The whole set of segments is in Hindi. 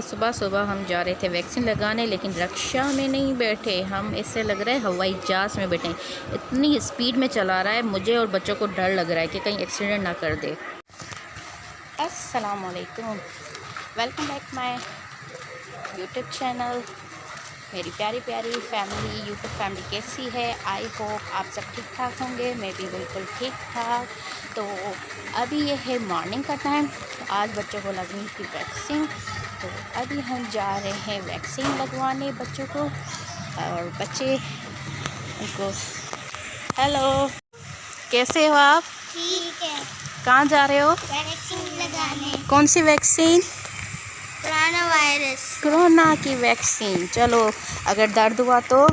सुबह सुबह हम जा रहे थे वैक्सीन लगाने, लेकिन रिक्शा में नहीं बैठे हम, इससे लग रहा है हवाई जहाज़ में बैठे। इतनी स्पीड में चला रहा है, मुझे और बच्चों को डर लग रहा है कि कहीं एक्सीडेंट ना कर दे। अस्सलाम वालेकुम, welcome back my YouTube channel. मेरी प्यारी प्यारी फैमिली, यूट्यूब फैमिली कैसी है? आई होप आप सब ठीक ठाक होंगे। मैं भी बिल्कुल ठीक ठाक। तो अभी ये है मॉर्निंग का टाइम, आज बच्चों को लगनी थी वैक्सीन, तो अभी हम जा रहे हैं वैक्सीन लगवाने बच्चों को। और बच्चे उनको, हेलो कैसे हो आप? ठीक है। कहाँ जा रहे हो? वैक्सीन लगाने। कौन सी वैक्सीन? Corona virus. कोरोना की वैक्सीन। चलो, अगर दर्द हुआ तो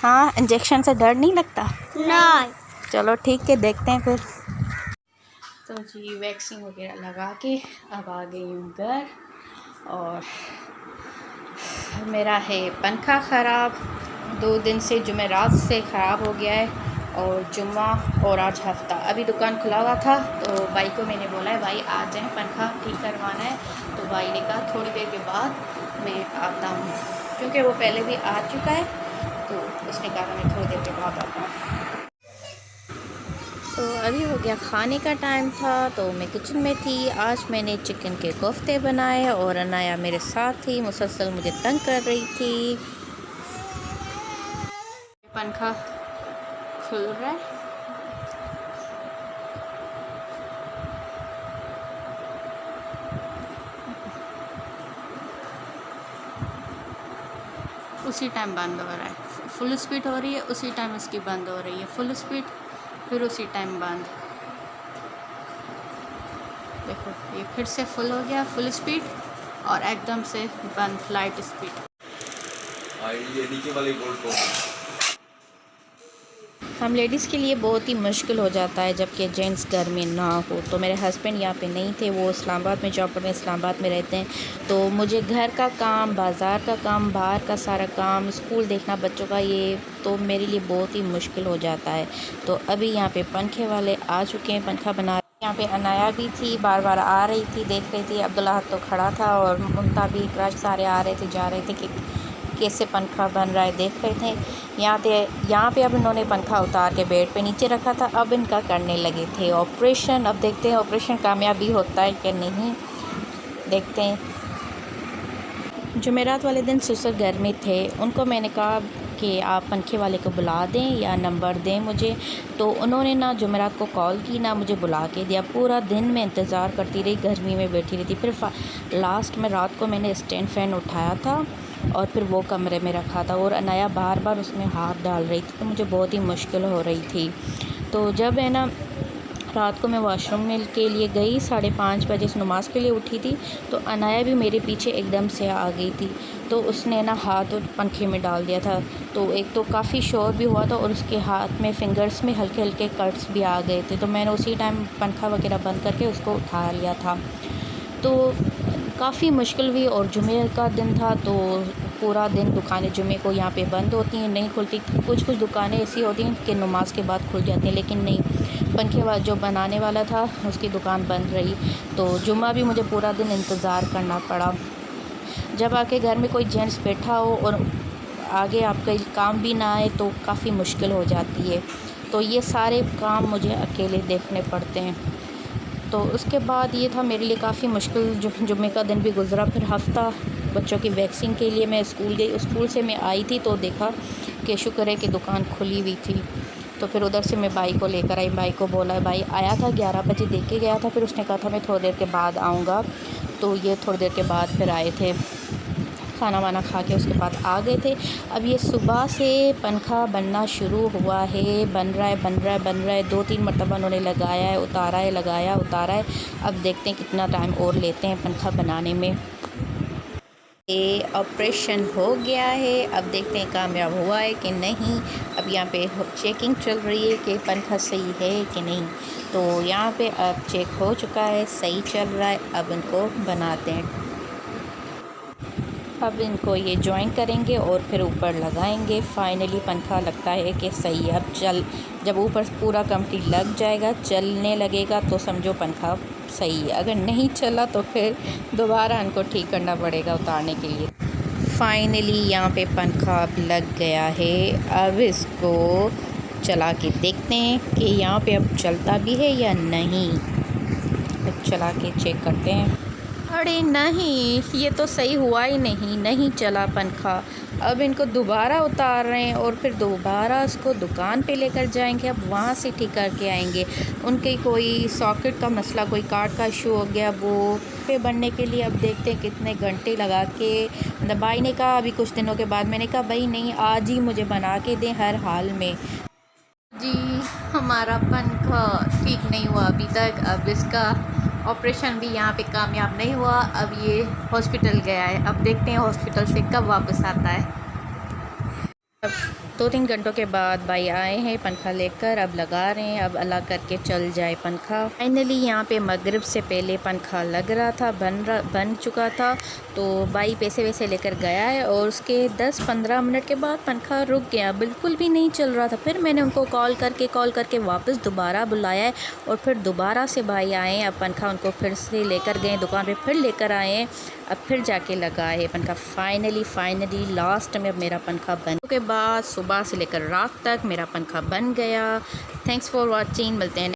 हाँ, इंजेक्शन से डर नहीं लगता? नहीं। चलो ठीक है, देखते हैं फिर। तो जी वैक्सीन वगैरह लगा के अब आ गई हूँ घर। और मेरा है पंखा ख़राब, 2 दिन से जुमेरात से ख़राब हो गया है। और जुम्मा और आज हफ्ता, अभी दुकान खुला हुआ था तो भाई को मैंने बोला है भाई आ जाए, पंखा ठीक करवाना है। तो भाई ने कहा थोड़ी देर के बाद मैं आता हूँ, क्योंकि वो पहले भी आ चुका है, तो उसने कहा मैं थोड़ी देर के बाद आता हूँ। तो अभी हो गया खाने का टाइम था, तो मैं किचन में थी। आज मैंने चिकन के कोफ्ते बनाए और अनाया मेरे साथ थी, मुसलसल मुझे तंग कर रही थी। पंखा खुल रहा है, उसी टाइम बंद हो रहा है। फुल स्पीड हो रही है, उसी टाइम उसकी बंद हो रही है। फुल स्पीड, फिर उसी टाइम बंद। देखो ये फिर से फुल हो गया, फुल स्पीड, और एकदम से बंद, लाइट स्पीड। ये नीचे वाले बोर्ड को हम लेडीज़ के लिए बहुत ही मुश्किल हो जाता है जबकि जेंट्स घर में ना हो। तो मेरे हस्बैंड यहाँ पे नहीं थे, वो इस्लामाबाद में जॉब करते हैं, इस्लामाबाद में रहते हैं। तो मुझे घर का काम, बाज़ार का काम, बाहर का सारा काम, स्कूल देखना बच्चों का, ये तो मेरे लिए बहुत ही मुश्किल हो जाता है। तो अभी यहाँ पे पंखे वाले आ चुके हैं, पंखा बना। यहाँ पे अनाया भी थी, बार बार आ रही थी, देख रही थी। अब्दुल्ला तो खड़ा था और मुमता भी, क्रश सारे आ रहे थे, जा रहे थे कि कैसे पंखा बन रहा है, देख रहे थे। यहाँ पे अब इन्होंने पंखा उतार के बेड पे नीचे रखा था, अब इनका करने लगे थे ऑपरेशन। अब देखते हैं ऑपरेशन कामयाबी होता है कि नहीं, देखते हैं। जुमेरात वाले दिन ससुर घर में थे, उनको मैंने कहा कि आप पंखे वाले को बुला दें या नंबर दें मुझे। तो उन्होंने ना जुमेरात को कॉल की, ना मुझे बुला के दिया। पूरा दिन मैं इंतज़ार करती रही, गर्मी में बैठी रही थी। फिर लास्ट में रात को मैंने स्टैंड फ़ैन उठाया था और फिर वो कमरे में रखा था, और अनाया बार बार उसमें हाथ डाल रही थी, तो मुझे बहुत ही मुश्किल हो रही थी। तो जब है ना रात को मैं वॉशरूम के लिए गई, 5:30 बजे से नमाज़ के लिए उठी थी, तो अनाया भी मेरे पीछे एकदम से आ गई थी। तो उसने ना हाथ पंखे में डाल दिया था, तो एक तो काफ़ी शोर भी हुआ था और उसके हाथ में, फिंगर्स में हल्के हल्के कट्स भी आ गए थे। तो मैंने उसी टाइम पंखा वगैरह बंद करके उसको उठा लिया था। तो काफ़ी मुश्किल हुई। और जुमे का दिन था, तो पूरा दिन दुकानें जुमे को यहाँ पे बंद होती हैं, नहीं खुलती। कुछ दुकानें ऐसी होती हैं कि नमाज के बाद खुल जाती हैं, लेकिन नहीं, पंखे वाला जो बनाने वाला था उसकी दुकान बंद रही। तो जुम्मा भी मुझे पूरा दिन इंतज़ार करना पड़ा। जब आके घर में कोई जेंट्स बैठा हो और आगे आपका काम भी ना आए तो काफ़ी मुश्किल हो जाती है। तो ये सारे काम मुझे अकेले देखने पड़ते हैं। तो उसके बाद ये था मेरे लिए काफ़ी मुश्किल, जुम्मे का दिन भी गुज़रा। फिर हफ़्ता बच्चों की वैक्सीन के लिए मैं स्कूल गई। स्कूल से मैं आई थी तो देखा कि शुक्र है कि दुकान खुली हुई थी। तो फिर उधर से मैं भाई को लेकर आई, भाई को बोला, भाई आया था 11 बजे, देख के गया था। फिर उसने कहा था मैं थोड़ी देर के बाद आऊँगा, तो ये थोड़ी देर के बाद फिर आए थे, खाना वाना खा के उसके बाद आ गए थे। अब ये सुबह से पंखा बनना शुरू हुआ है, बन रहा है, बन रहा है, बन रहा है। 2-3 मरतबा उन्होंने लगाया है, उतारा है, लगाया, उतारा है। अब देखते हैं कितना टाइम और लेते हैं पंखा बनाने में। ये ऑपरेशन हो गया है, अब देखते हैं कामयाब हुआ है कि नहीं। अब यहाँ पे चेकिंग चल रही है कि पंखा सही है कि नहीं। तो यहाँ पे अब चेक हो चुका है, सही चल रहा है। अब इनको बनाते हैं, अब इनको ये जॉइन करेंगे और फिर ऊपर लगाएंगे। फाइनली पंखा लगता है कि सही है। अब जब ऊपर पूरा कंप्लीट लग जाएगा, चलने लगेगा, तो समझो पंखा सही है, अगर नहीं चला तो फिर दोबारा इनको ठीक करना पड़ेगा उतारने के लिए। फाइनली यहाँ पे पंखा अब लग गया है। अब इसको चला के देखते हैं कि यहाँ पे अब चलता भी है या नहीं। अब चला के चेक करते हैं। अरे नहीं, ये तो सही हुआ ही नहीं चला पंखा। अब इनको दोबारा उतार रहे हैं और फिर दोबारा इसको दुकान पे लेकर जाएंगे। अब वहाँ से ठीक करके आएंगे। उनके कोई सॉकेट का मसला, कोई कार्ड का इशू हो गया, वो पे बनने के लिए अब देखते हैं कितने घंटे लगा के। भाई ने कहा अभी कुछ दिनों के बाद, मैंने कहा भाई नहीं, आज ही मुझे बना के दें हर हाल में। जी हमारा पंखा ठीक नहीं हुआ अभी तक। अब इसका ऑपरेशन भी यहाँ पे कामयाब नहीं हुआ। अब ये हॉस्पिटल गया है। अब देखते हैं हॉस्पिटल से कब वापस आता है। अब 2-3 घंटों के बाद भाई आए हैं पंखा लेकर। अब लगा रहे हैं, अब अल्लाह करके चल जाए पंखा। फाइनली यहाँ पे मगरिब से पहले पंखा लग रहा था, बन चुका था। तो भाई पैसे वैसे लेकर गया है और उसके 10-15 मिनट के बाद पंखा रुक गया, बिल्कुल भी नहीं चल रहा था। फिर मैंने उनको कॉल करके वापस दोबारा बुलाया है और फिर दोबारा से भाई आए। अब पंखा उनको फिर से लेकर गए दुकान पे, फिर लेकर आए हैं। अब फिर जाके लगा है पंखा। फाइनली लास्ट में अब मेरा पंखा बन के बाद सुबह से लेकर रात तक मेरा पंखा बन गया। Thanks for watching. मिलते हैं